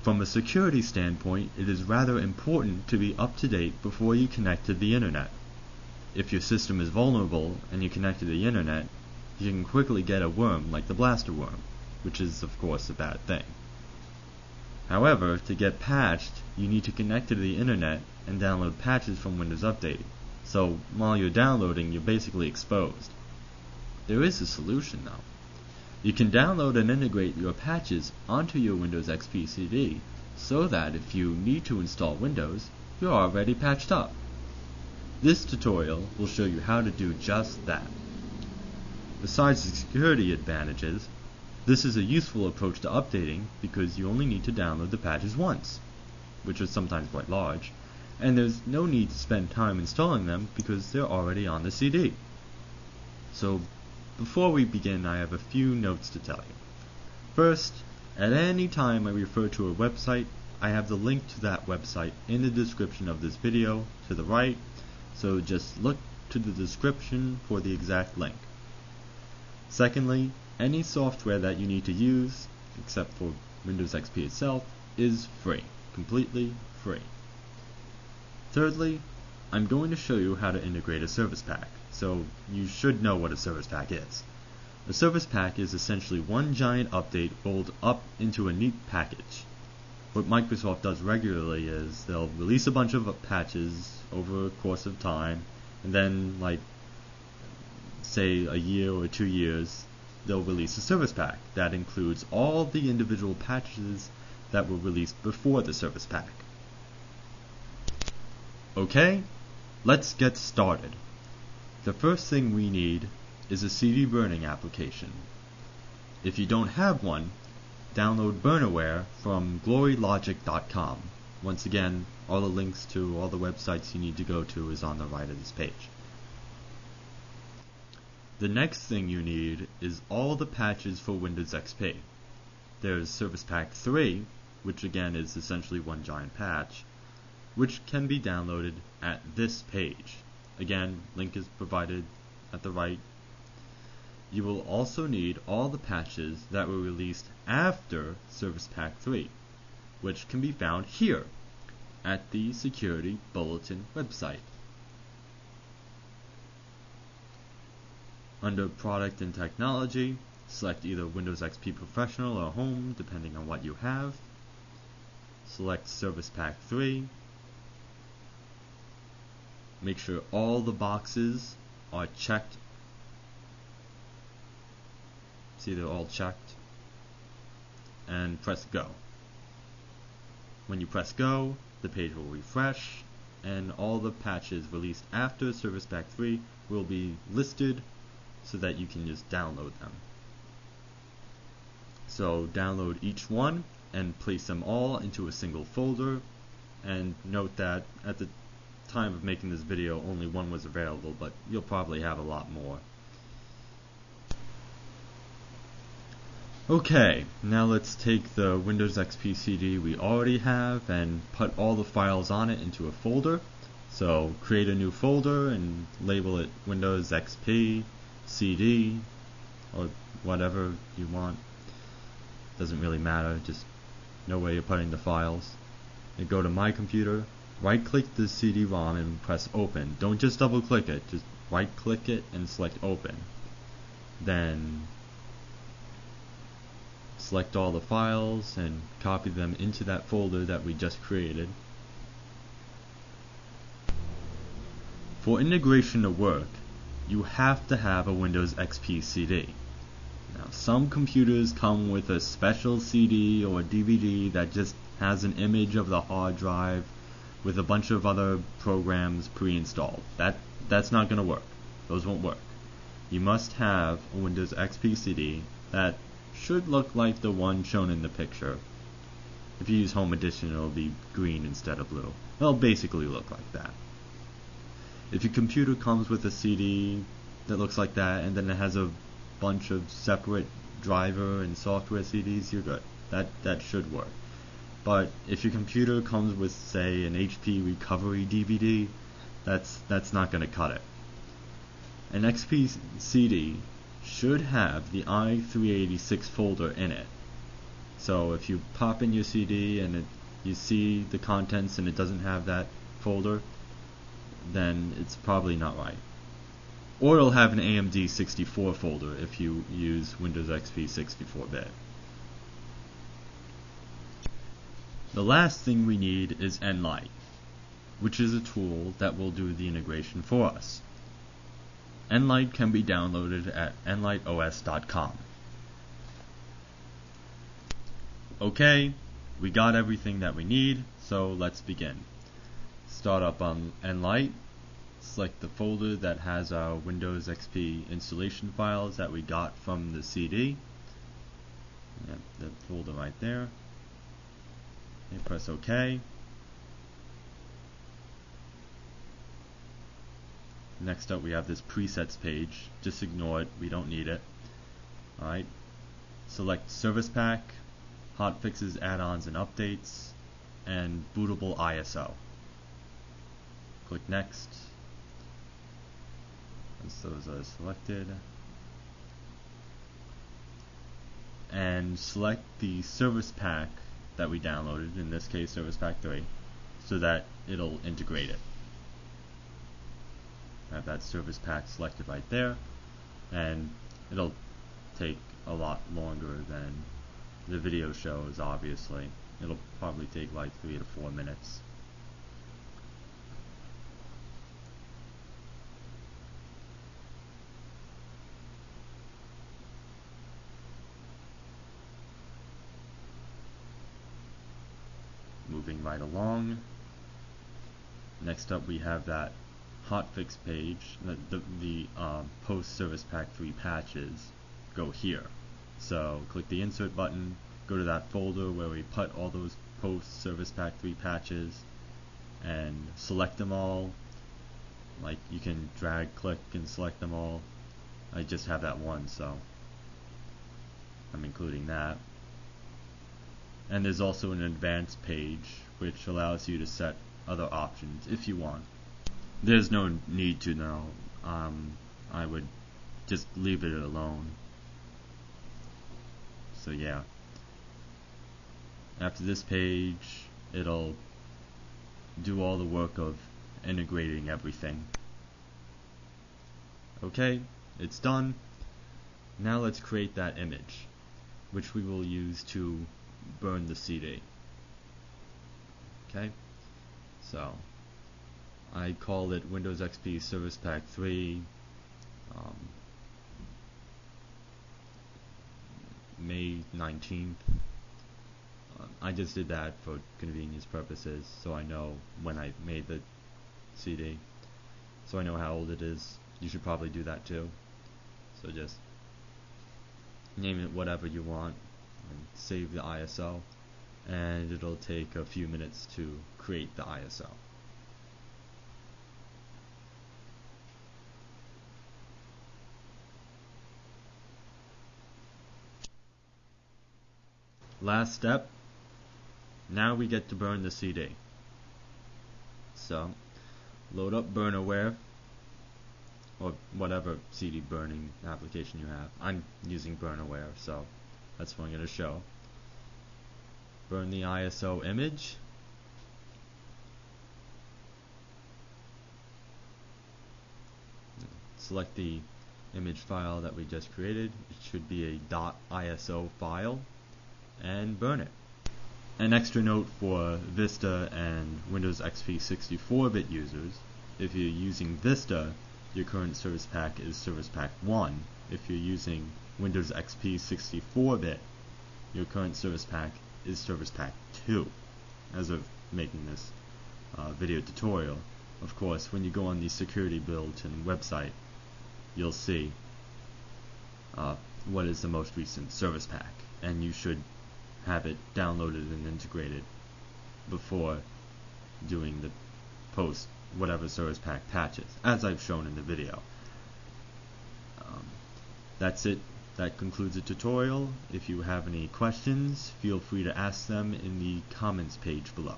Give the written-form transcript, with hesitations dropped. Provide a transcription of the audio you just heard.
From a security standpoint, it is rather important to be up to date before you connect to the internet. If your system is vulnerable and you connect to the internet, you can quickly get a worm like the blaster worm, which is of course a bad thing. However, to get patched, you need to connect to the internet and download patches from Windows Update, so while you're downloading, you're basically exposed. There is a solution though. You can download and integrate your patches onto your Windows XP CD so that if you need to install Windows, you're already patched up. This tutorial will show you how to do just that. Besides the security advantages, this is a useful approach to updating because you only need to download the patches once, which are sometimes quite large, and there's no need to spend time installing them because they're already on the CD. So before we begin, I have a few notes to tell you. First, at any time I refer to a website, I have the link to that website in the description of this video to the right, so just look to the description for the exact link. Secondly, any software that you need to use, except for Windows XP itself, is free, completely free. Thirdly, I'm going to show you how to integrate a service pack, so you should know what a service pack is. A service pack is essentially one giant update rolled up into a neat package. What Microsoft does regularly is they'll release a bunch of patches over a course of time, and then, like, say a year or 2 years, they'll release a service pack that includes all the individual patches that were released before the service pack. Okay, let's get started. The first thing we need is a CD burning application. If you don't have one, download BurnAware from glorylogic.com. Once again, all the links to all the websites you need to go to is on the right of this page. The next thing you need is all the patches for Windows XP. There's Service Pack 3, which again is essentially one giant patch, which can be downloaded at this page. Again, link is provided at the right. You will also need all the patches that were released after Service Pack 3, which can be found here at the Security Bulletin website. Under Product and Technology, select either Windows XP Professional or Home, depending on what you have. Select Service Pack 3. Make sure all the boxes are checked. See, they're all checked. And press Go. When you press Go, the page will refresh, and all the patches released after Service Pack 3 will be listed so that you can just download them. So download each one and place them all into a single folder, and note that at the time of making this video only one was available, but you'll probably have a lot more. Okay, now let's take the Windows XP CD we already have and put all the files on it into a folder. So create a new folder and label it Windows XP CD or whatever you want. Doesn't really matter, just know where you're putting the files. And go to My Computer, right click the CD-ROM and press Open. Don't just double click it, just right click it and select Open. Then select all the files and copy them into that folder that we just created. For integration to work, you have to have a Windows XP CD. Now, some computers come with a special CD or DVD that just has an image of the hard drive with a bunch of other programs pre-installed. That's not going to work. Those won't work. You must have a Windows XP CD that should look like the one shown in the picture. If you use Home Edition, it'll be green instead of blue. It'll basically look like that. If your computer comes with a CD that looks like that and then it has a bunch of separate driver and software CDs, you're good. That should work. But if your computer comes with, say, an HP recovery DVD, that's not going to cut it. An XP CD should have the i386 folder in it. So if you pop in your CD and you see the contents and it doesn't have that folder, then it's probably not right. Or it'll have an AMD 64 folder if you use Windows XP 64-bit. The last thing we need is nLite, which is a tool that will do the integration for us. nLite can be downloaded at nliteos.com. Okay, we got everything that we need, so let's begin. Start up on nLite, select the folder that has our Windows XP installation files that we got from the CD. The folder right there. And press OK. Next up we have this presets page. Just ignore it, we don't need it. Alright. Select Service Pack, Hotfixes, Add-ons, and Updates, and Bootable ISO. Click Next. Once those are selected. And select the Service Pack that we downloaded, in this case Service Pack 3, so that it'll integrate it. I have that Service Pack selected right there, and it'll take a lot longer than the video shows, obviously. It'll probably take like 3 to 4 minutes. Moving right along. Next up we have that hotfix page, the post Service Pack 3 patches go here. So click the insert button, go to that folder where we put all those post Service Pack 3 patches and select them all. Like you can drag, click, and select them all. I just have that one, so I'm including that. And there's also an advanced page which allows you to set other options if you want. There's no need to now. I would just leave it alone. So yeah. After this page, it'll do all the work of integrating everything. Okay, it's done. Now let's create that image, which we will use to burn the CD. Okay, so I call it Windows XP Service Pack 3 May 19th. I just did that for convenience purposes, so I know when I made the CD, so I know how old it is. You should probably do that too. So just name it whatever you want and save the ISO, and it'll take a few minutes to create the ISO. Last step, now we get to burn the CD. So load up BurnAware or whatever CD burning application you have. I'm using BurnAware, so that's what I'm going to show. Burn the ISO image. Select the image file that we just created. It should be a .iso file, and burn it. An extra note for Vista and Windows XP 64-bit users: if you're using Vista, your current Service Pack is Service Pack 1. If you're using Windows XP 64-bit, your current Service Pack is Service Pack 2. As of making this video tutorial, of course, when you go on the Security Bullitin website, you'll see what is the most recent Service Pack, and you should have it downloaded and integrated before doing the post whatever Service Pack patches, as I've shown in the video. That's it. That concludes the tutorial. If you have any questions, feel free to ask them in the comments page below.